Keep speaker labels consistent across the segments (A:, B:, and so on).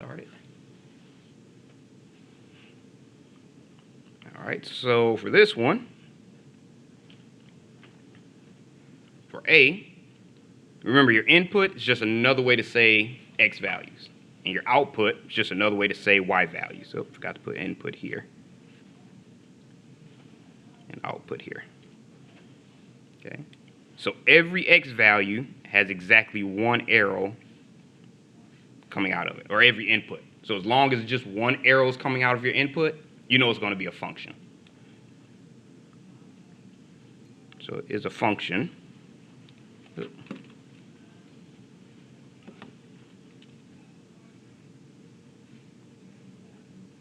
A: Started. All right, so for this one, for A, remember your input is just another way to say X values. And your output is just another way to say Y values. So forgot to put input here and output here. Okay. So every X value has exactly one arrow coming out of it, or every input. So as long as just one arrow is coming out of your input, you know it's going to be a function. So it is a function.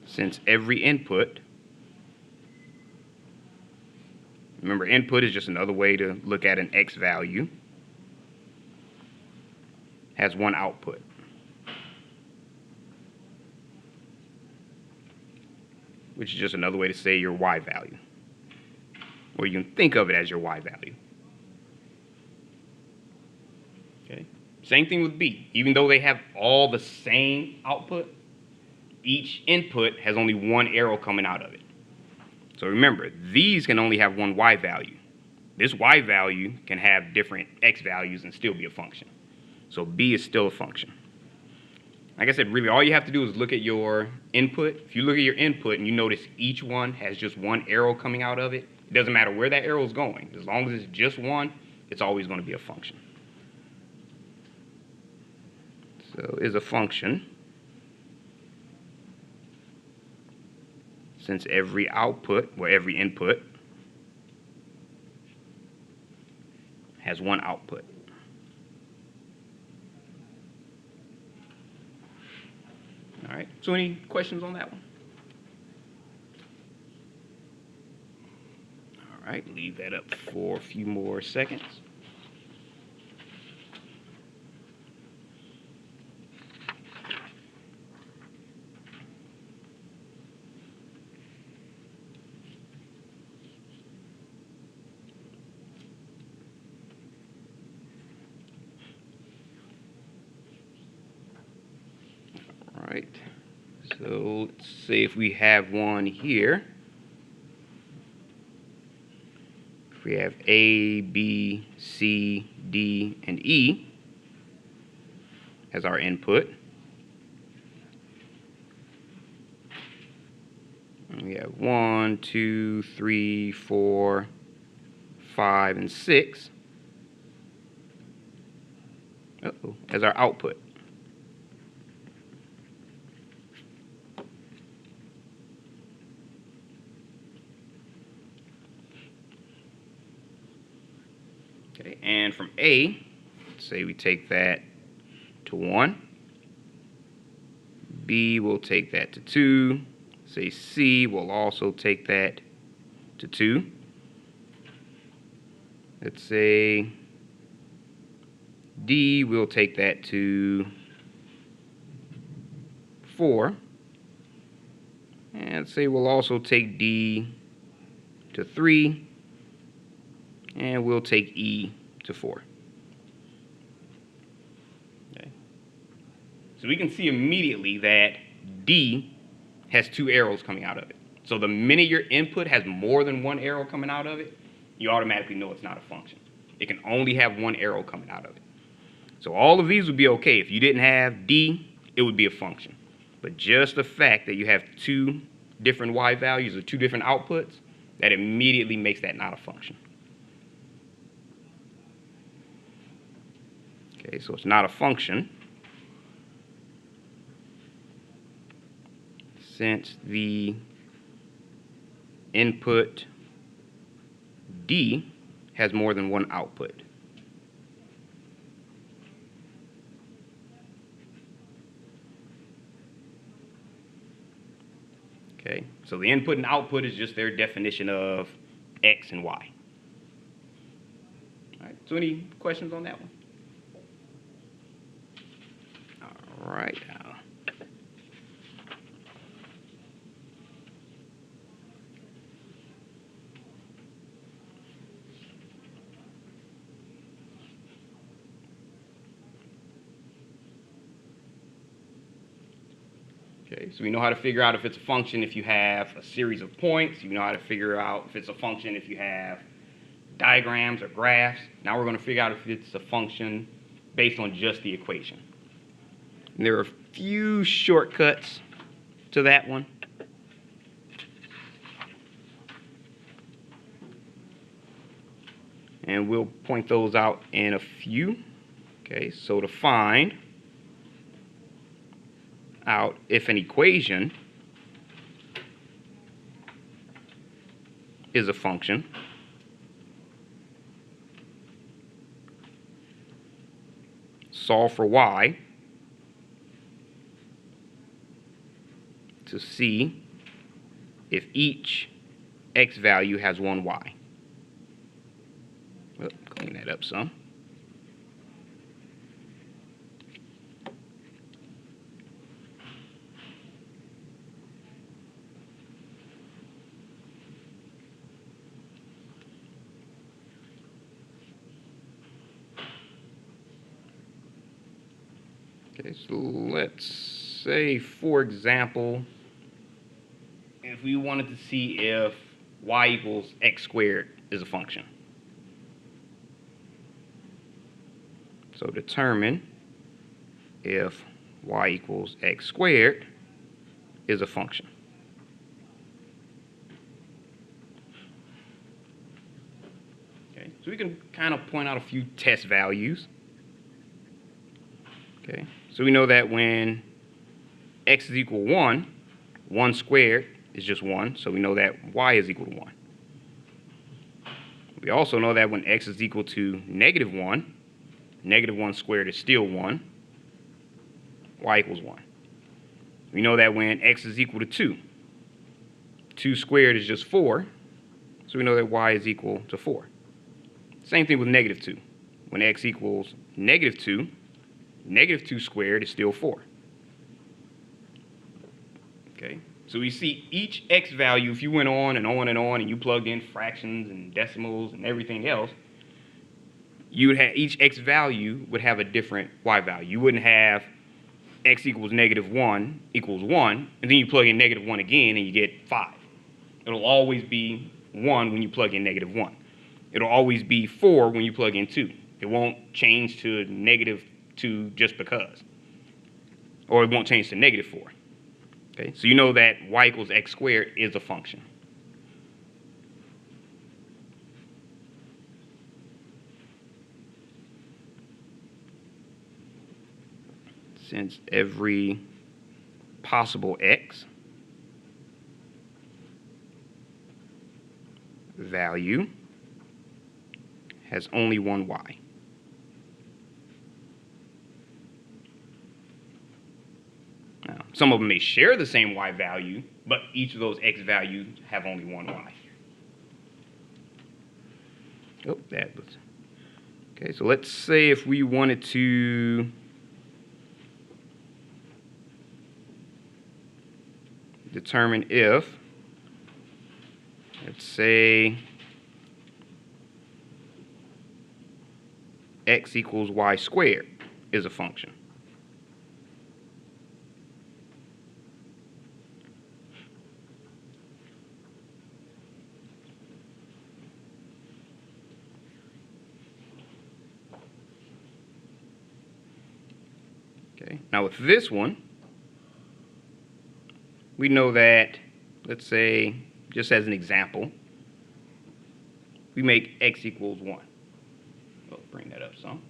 A: Since every input, remember input is just another way to look at an X value, has one output. Which is just another way to say your Y value. Or you can think of it as your Y value. Okay. Same thing with B. Even though they have all the same output, each input has only one arrow coming out of it. So remember, these can only have one Y value. This Y value can have different X values and still be a function. So B is still a function. Like I said, really all you have to do is look at your input. If you look at your input and you notice each one has just one arrow coming out of it, it doesn't matter where that arrow is going. As long as it's just one, it's always going to be a function. So is a function since every output, or every input, has one output. All right, so any questions on that one? All right, leave that up for a few more seconds. All right, so let's say if we have one here. We have A, B, C, D, and E as our input. And we have 1, 2, 3, 4, 5, and 6 as our output. Okay, and from A, let's say we take that to 1. B will take that to 2. Say C will also take that to 2. Let's say D will take that to 4. And say we'll also take D to 3. And we'll take E to 4. Okay. So we can see immediately that D has 2 arrows coming out of it. So the minute your input has more than one arrow coming out of it, you automatically know it's not a function. It can only have one arrow coming out of it. So all of these would be okay. If you didn't have D, it would be a function. But just the fact that you have 2 different Y values or 2 different outputs, that immediately makes that not a function. Okay, so it's not a function since the input D has more than one output. Okay, so the input and output is just their definition of X and Y. All right, so any questions on that one? All right. Okay, so we know how to figure out if it's a function if you have a series of points. You know how to figure out if it's a function if you have diagrams or graphs. Now we're going to figure out if it's a function based on just the equation. And there are a few shortcuts to that one. And we'll point those out in a few. Okay, so to find out if an equation is a function, solve for y to see if each x value has one y. Well, clean that up some. Okay, so let's say, for example, if we wanted to see if y equals x squared is a function. So determine if y equals x squared is a function. Okay, so we can kind of point out a few test values. Okay, so we know that when x is equal to 1, 1 squared is just 1, so we know that y is equal to 1. We also know that when x is equal to -1, -1 squared is still 1, y equals 1. We know that when x is equal to 2, 2 squared is just 4, so we know that y is equal to 4. Same thing with -2. When x equals -2, -2 squared is still 4. Okay, so we see each x value, if you went on and on and on and you plugged in fractions and decimals and everything else, you would have each x value would have a different y value. You wouldn't have x equals -1 equals 1, and then you plug in -1 again and you get 5. It'll always be 1 when you plug in -1. It'll always be 4 when you plug in 2. It won't change to -2 just because. Or it won't change to -4. Okay, so you know that y equals x squared is a function. Since every possible x value has only one y. Now, some of them may share the same y value, but each of those x values have only one y. Oh, that was... Okay, so let's say if we wanted to determine if, let's say, x equals y squared is a function. Okay, now with this one, we know that, let's say, just as an example, we make x equals 1. I'll bring that up some.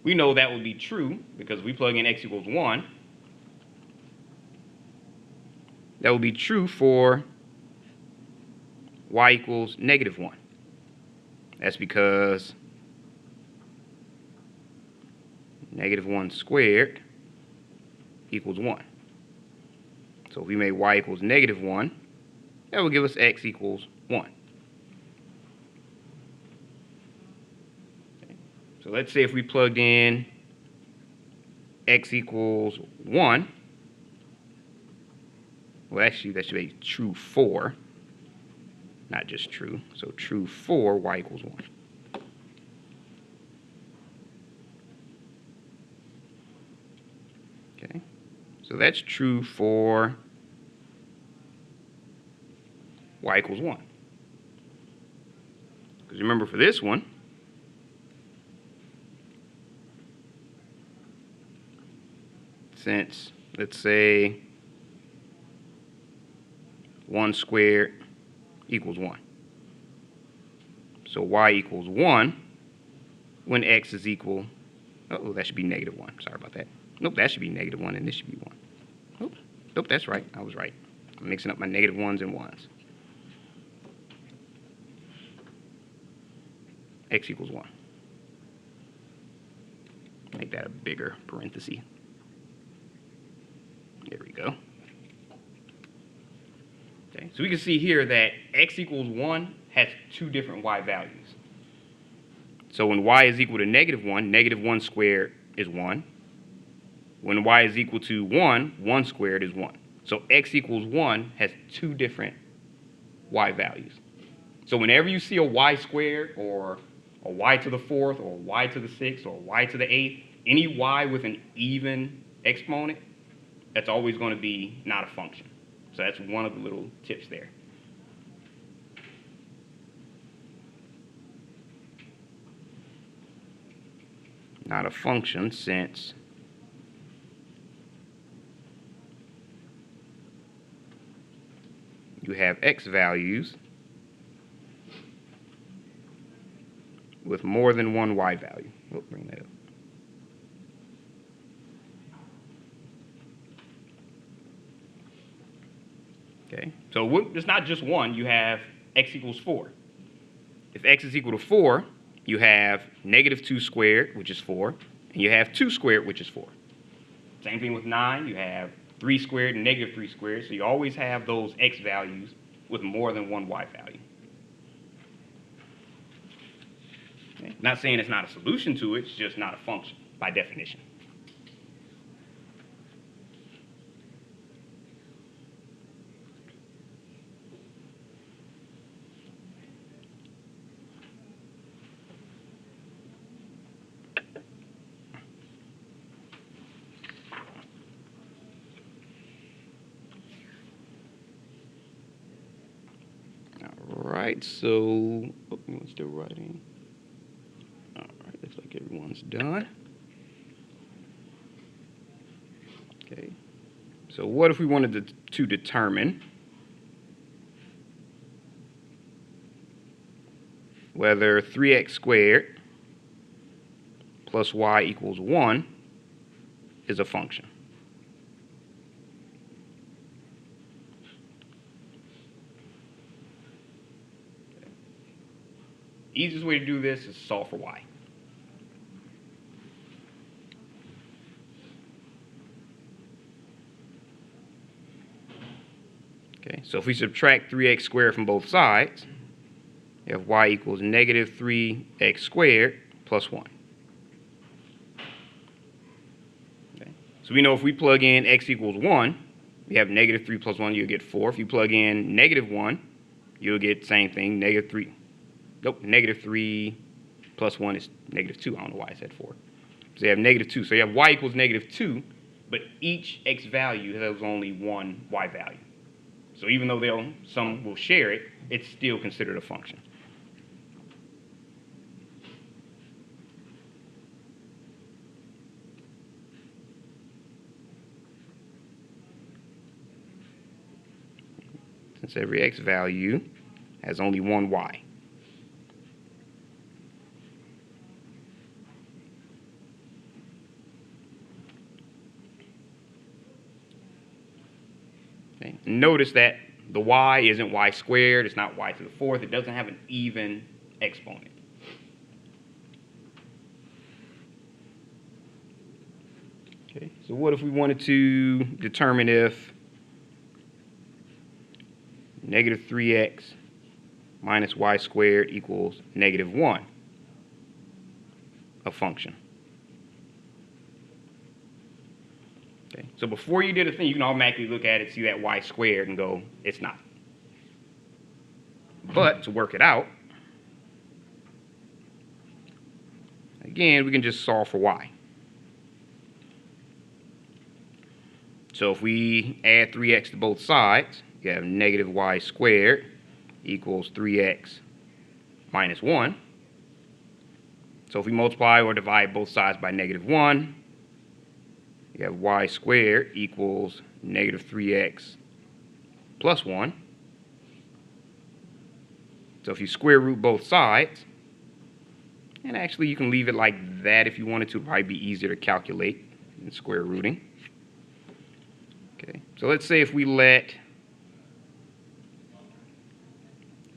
A: We know that would be true because we plug in x equals 1. That would be true for y equals -1. That's because -1 squared equals 1. So if we made y equals -1, that will give us x equals 1. Okay. So let's say if we plugged in x equals 1, well, actually that should be true for, not just true. So true for y equals 1. Okay. So that's true for y equals 1. Because remember, for this one, since, let's say, 1 squared equals 1. So y equals 1 when x is equal, oh, that should be negative 1. Sorry about that. Nope, that should be negative 1 and this should be 1. Oops. Nope, that's right. I was right. I'm mixing up my negative 1s and 1s. X equals 1. Make that a bigger parenthesis. There we go. Okay, so we can see here that x equals 1 has two different y values. So when y is equal to negative 1 squared is 1. When y is equal to 1 squared is 1. So x equals 1 has two different y values. So whenever you see a y squared or a y to the 4th or y to the 6th or y to the 8th, any y with an even exponent, that's always going to be not a function. So that's one of the little tips there. Not a function since you have x values with more than one y value. We'll bring that up. Okay, so it's not just 1. You have x equals 4. If x is equal to 4, you have negative 2 squared, which is 4, and you have 2 squared, which is 4. Same thing with 9. You have 3 squared and negative 3 squared, so you always have those x values with more than one y value. Okay. Not saying it's not a solution to it, it's just not a function by definition. Alright, so everyone's still writing. Alright, looks like everyone's done. Okay, so what if we wanted to determine whether 3x squared plus y equals 1 is a function? Easiest way to do this is solve for y. Okay, so if we subtract 3x squared from both sides, you have y equals negative 3x squared plus 1. Okay, so we know if we plug in x equals 1, we have negative 3 plus 1, you'll get 4. If you plug in negative 1, you'll get the same thing, negative 3. Nope, negative 3 plus 1 is negative 2. I don't know why I said 4. So you have negative 2. So you have y equals negative 2, but each x value has only one y value. So even though some will share it, it's still considered a function. Since every x value has only one y. Okay. Notice that the y isn't y squared, it's not y to the 4th, it doesn't have an even exponent. Okay, so what if we wanted to determine if negative 3x minus y squared equals negative 1, a function? Okay, so before you did a thing, you can automatically look at it, see that y squared, and go, it's not. But to work it out, again, we can just solve for y. So if we add 3x to both sides, you have negative y squared equals 3x minus 1. So if we multiply or divide both sides by negative 1, you have y squared equals negative 3x plus 1. So if you square root both sides, and actually you can leave it like that if you wanted to, it'd probably be easier to calculate than square rooting. Okay, so let's say if we let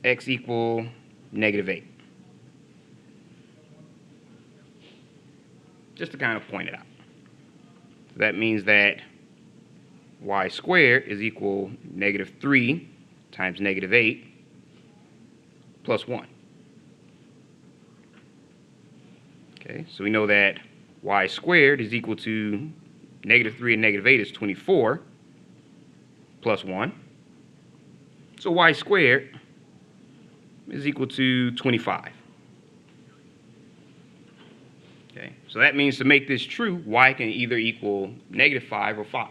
A: x equal negative 8. Just to kind of point it out. So that means that y squared is equal negative 3 times negative 8 plus 1. Okay, so we know that y squared is equal to negative 3 and negative 8 is 24 plus 1. So y squared is equal to 25. Okay, so that means to make this true, y can either equal negative 5 or 5.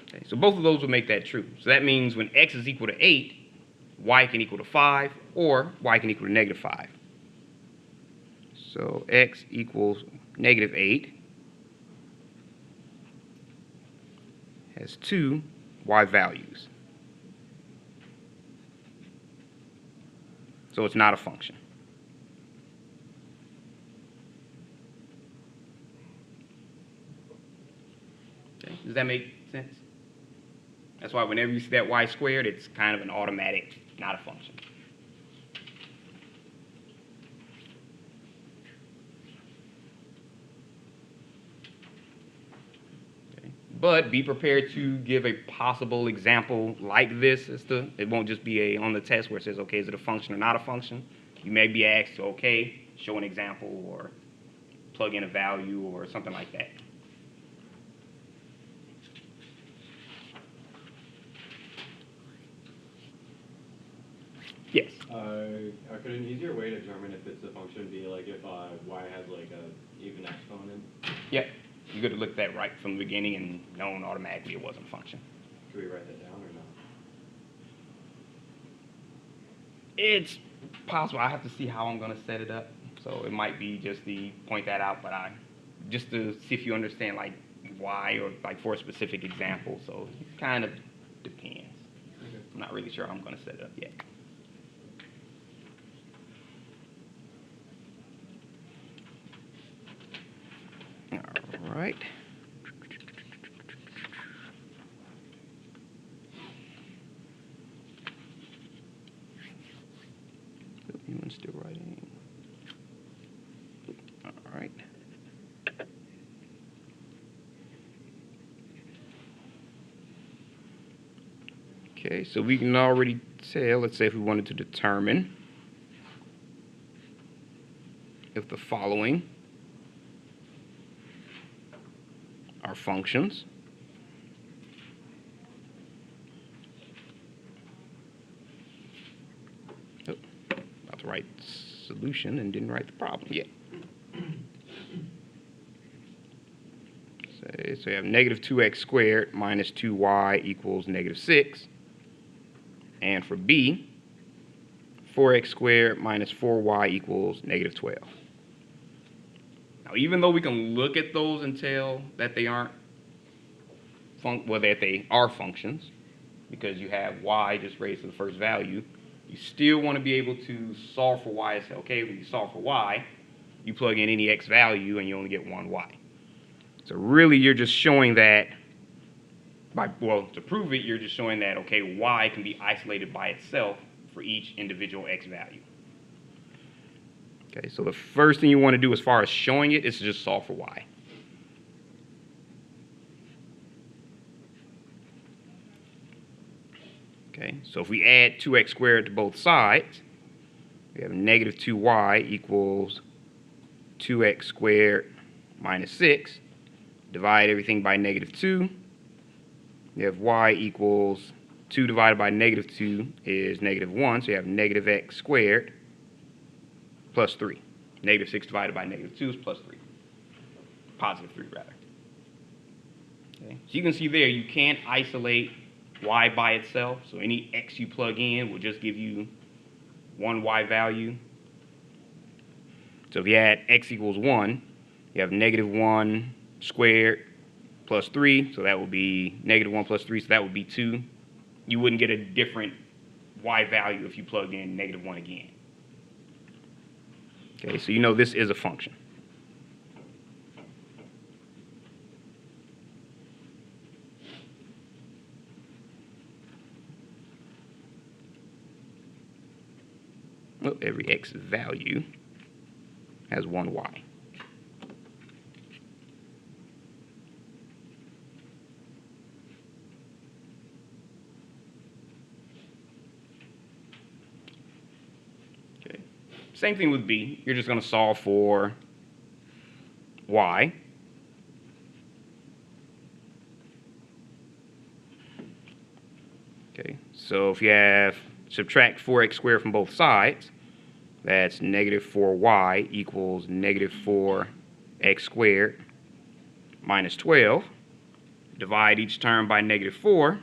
A: Okay, so both of those will make that true. So that means when x is equal to 8, y can equal to 5, or y can equal to negative 5. So x equals negative 8 has two y values. So it's not a function. Okay, does that make sense? That's why whenever you see that y squared, it's kind of an automatic, not a function. Okay. But be prepared to give a possible example like this. It won't just be on the test where it says, okay, is it a function or not a function? You may be asked to, okay, show an example or plug in a value or something like that. Yes.
B: Could an easier way to determine if it's a function be like if y has like a even exponent?
A: Yep. You could have looked at that right from the beginning and known automatically it wasn't a function.
B: Should we write that down or not?
A: It's possible. I have to see how I'm going to set it up. So it might be just to point that out, but just to see if you understand like why or like for a specific example. So it kind of depends. Okay. I'm not really sure how I'm going to set it up yet. All right. Human still writing. All right. Okay, so we can already tell, let's say if we wanted to determine if the following are functions. Oh, about to write solution and didn't write the problem yet. So you have negative 2x squared minus 2y equals negative 6. And for B, 4x squared minus 4y equals negative 12. Now, even though we can look at those and tell that they aren't that they are functions, because you have y just raised to the first value, you still want to be able to solve for y and say, okay, when you solve for y, you plug in any x value and you only get one y. So really, you're just showing that to prove it, you're just showing that, okay, y can be isolated by itself for each individual x value. Okay, so the first thing you want to do as far as showing it is to just solve for y. Okay, so if we add 2x squared to both sides, we have negative 2y equals 2x squared minus 6. Divide everything by negative 2. You have y equals 2 divided by negative 2 is negative 1, so you have negative x squared plus 3. Negative 6 divided by negative 2 is plus 3. Positive 3, rather. Okay. So you can see there, you can't isolate y by itself, so any x you plug in will just give you one y value. So if you add x equals 1, you have negative 1 squared plus 3, so that would be negative 1 plus 3, so that would be 2. You wouldn't get a different y value if you plugged in negative 1 again. Okay, so you know this is a function. Well, every x value has one y. Okay. Same thing with b. You're just going to solve for y. Okay, so if you have subtract 4x squared from both sides, that's negative 4y equals negative 4x squared minus 12. Divide each term by negative 4,